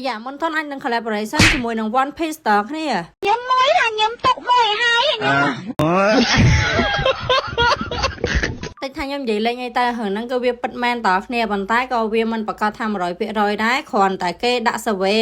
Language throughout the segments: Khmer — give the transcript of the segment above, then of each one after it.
យ៉ាមុនតន់អញនឹង collaboration ជាមួយនឹង One Piece តគ្នាខ្ញុំមួយថាខ្ញុំទុកមួយហើយខ្ញុំតែថាខ្ញុំនិយាយលេងអីតែរឿងហ្នឹងគឺវាពិតមែនតគ្នាប៉ុន្តែក៏វាមិនប្រកាសថា 100% ដែរគ្រាន់តែគេដាក់ survey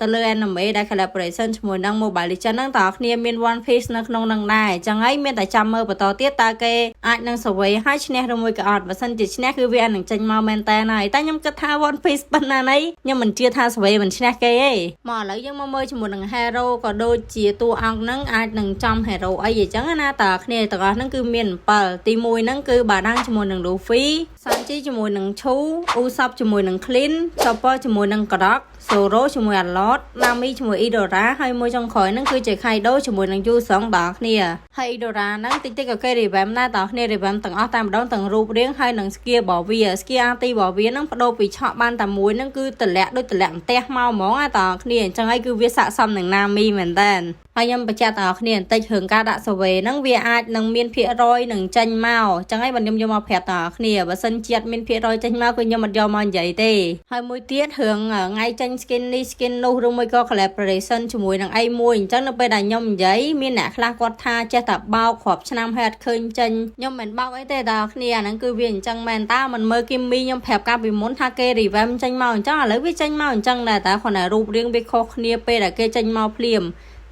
ទៅលើ anime ដែល collaboration ជាមួយនឹង Mobile Legends ហ្នឹងតគ្នាមាន One Piece នៅក្នុងហ្នឹងដែរអញ្ចឹងហើយមានតែចាំមើលបន្តទៀតតើគេអាចនឹង survey ឲ្យឈ្នះឬមួយក៏អត់បើសិនជាឈ្នះគឺវានឹងចេញមកមែនតើហើយតែខ្ញុំគិតថា One Piece ប៉ុណ្ណាណីខ្ញុំមិនជឿថា survey មិនឈ្នះគេទេមកឥឡូវយើងមកមើលជាមួយនឹង hero ក៏ដូចជាតួអង្គហ្នឹងអាចនឹងចំ hero អីអញ្ចឹងណាតើគ្នាទាំងអស់ហ្នឹងគឺមាន7ទី1ហ្នឹងគឺបាដាំងជាមួយនឹង Luffy សាន់ជីជាមួយនឹងឈូអ៊ូសាប់ជាមួយនឹង Clean ចបជាមួយនឹងក្រកសូរ៉ូជាមួយអាឡតណាមីជាមួយអ៊ីដូរ៉ាហើយមួយចុងក្រោយហ្នឹងគឺជាខៃដូជាមួយនឹងយូសងដល់គ្នាហើយអ៊ីដូរ៉ាហ្នឹងតិចតិចក៏គេ revamp ដែរតើគ្នា revamp ទាំងអស់តែម្ដងទាំងរូបរាងហើយនឹង skill របស់វា skill RT របស់វាហ្នឹងបដូរពីឆក់បានតែមួយហ្នឹងគឺតម្លាក់ដូចតម្លាក់ផ្ទះមកហ្មងណាតើគ្នាអញ្ចឹងហើយគឺវាស័ក្តិសមនឹងណាមីមែនតើហើយខ្ញុំបញ្ជាក់ដល់គ្នាបន្តិចរឿងការដាក់ survey ហ្នឹងវាអាចនឹងមានភាគរយនឹងចេញមកអញ្ចឹងហើយបើខ្ញុំយកមកប្រាប់ដល់គ្នាបើសិនជាអត់មានភាគរយចេញមកគឺខ្ញុំអត់យកមកនិយាយទេហើយមួយទៀតរឿងថ្ងៃចេញ skin នេះ skin នោះឬមួយក៏ collaboration ជាមួយនឹងអីមួយអញ្ចឹងនៅពេលដែលខ្ញុំនិយាយមានអ្នកខ្លះគាត់ថាចេះតែបោកគ្រាប់ឆ្នាំហើយអត់ឃើញចេញខ្ញុំមិនបោកអីទេដល់គ្នាអាហ្នឹងគឺវាអញ្ចឹងមែនតើមិនមើលគីមីខ្ញុំប្រាប់កាលពីមុនថាគេ revamp ចេញមកអញ្ចឹងឥឡូវវាចេញមកអញ្ចឹងដែរតែគ្រាន់តែរូបរាងវាខុសគ្នាពេលដែលគេចេញមកភ្លាម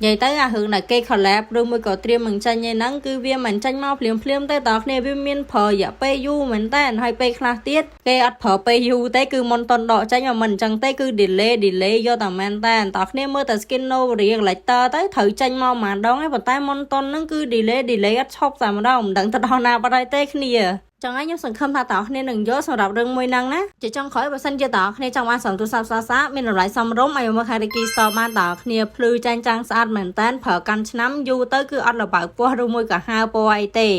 និយាយទៅអារឿងដែលគេ collab ឬមួយក៏ត្រៀមនឹងចេញឯហ្នឹងគឺវាមិនចេញមកភ្លាមទេតើគ្នាវាមានប្រើរយៈពេលយូរមែនតើហើយពេលខ្លះទៀតគេអត់ប្រើពេលយូរទេគឺមុនតន់ដកចេញមកមិនអញ្ចឹងទេគឺ delay យកតែមែនតើគ្នាមើលតែ skin Novaria Collector ទៅត្រូវចេញមកម្ដងឯងប៉ុន្តែមុនតន់ហ្នឹងគឺ delay អត់ឈប់តែម្ដងមិនដឹងទៅដល់ណាបាត់ហើយទេគ្នាចឹងហើយខ្ញុំសង្ឃឹមថាតើគ្នានឹងយកសម្រាប់រឿងមួយហ្នឹងណាជាចុងក្រោយបើសិនជាតើគ្នាចង់បានសំទូរស័ព្ទសាមានតម្លៃសមរម្យឲ្យមក Hariki Store បានតើគ្នាភ្លឺចាញ់ចាំងស្អាតមែនតើប្រើកាន់ឆ្នាំយូរទៅគឺអត់លបើកពណ៌ឬមួយក៏ហើរពណ៌អីទេ